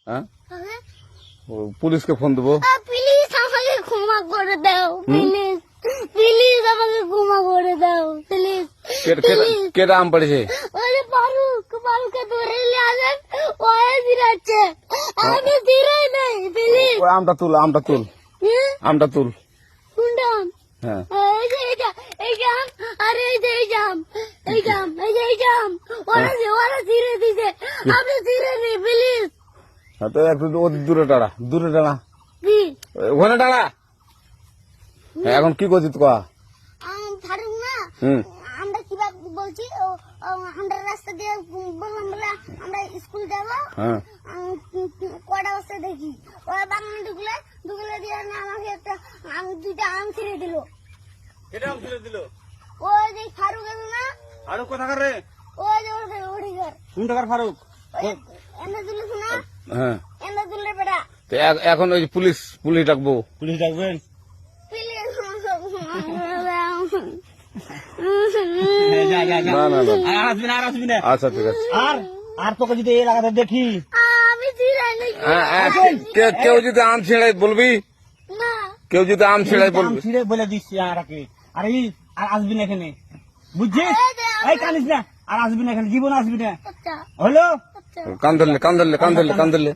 হ্যাঁ পুলিশকে ফোন দেবো। প্লিজ আমাকে ক্ষমা করে দাও, প্লিজ প্লিজ আমাকে ক্ষমা করে দাও, প্লিজ। কেটা আম পড়েছে? ওই ফারুককে ধরে নিয়ে আসেন, ওই দিরাচ্ছে, আমি দিরাই নাই, প্লিজ। ওই আমটা তুল আমটা তুল। কোনটা আম? হ্যাঁ এই জাম, আরে এই জাম, ওরা ধীরে দিছে, আপনি ধীরে নেই, প্লিজ। তো একটু দূরে দাঁড়া কি ওখানে দাঁড়া। এখন কি করছিস ক? ফারুক না, হুম আমরা কিভাবে বলছি, আমরা রাস্তা দিয়ে বললাম বলে আমরা স্কুল যাবো, হ্যাঁ কটা বস্তা দেখি ওরা বাগানে ঢুকলে দিয়ে না আমাকে দুইটা আম ছিঁড়ে দিল। কেটা আম ছিঁড়ে দিল? ওই যে ফারুক আছে না, ফারুক কোথাকার রে? ওই যে ওটিকার কোন টাকার ফারুক? এনে তুলিস না, হ্যাঁ এনে তুললে বেটা। তো এখন ওই পুলিশ ডাকবো। পুলিশ ডাকবেন? না আচ্ছা ঠিক আছে। আর তোকে যদি এই এলাকাতে দেখি, আমি ছিঁড়াই নাই কেউ যদি আম ছিঁড়াই বলবি, না, কেউ যদি আম ছিঁড়াই বলবি। ছিঁড়ে বলে দিচ্ছি আর আসবি না এখানে, বুঝছিস? এই কানিস না, আর আসবি না এখানে, জীবন আসবি না, আচ্ছা হলো? আচ্ছা। কান ধরলে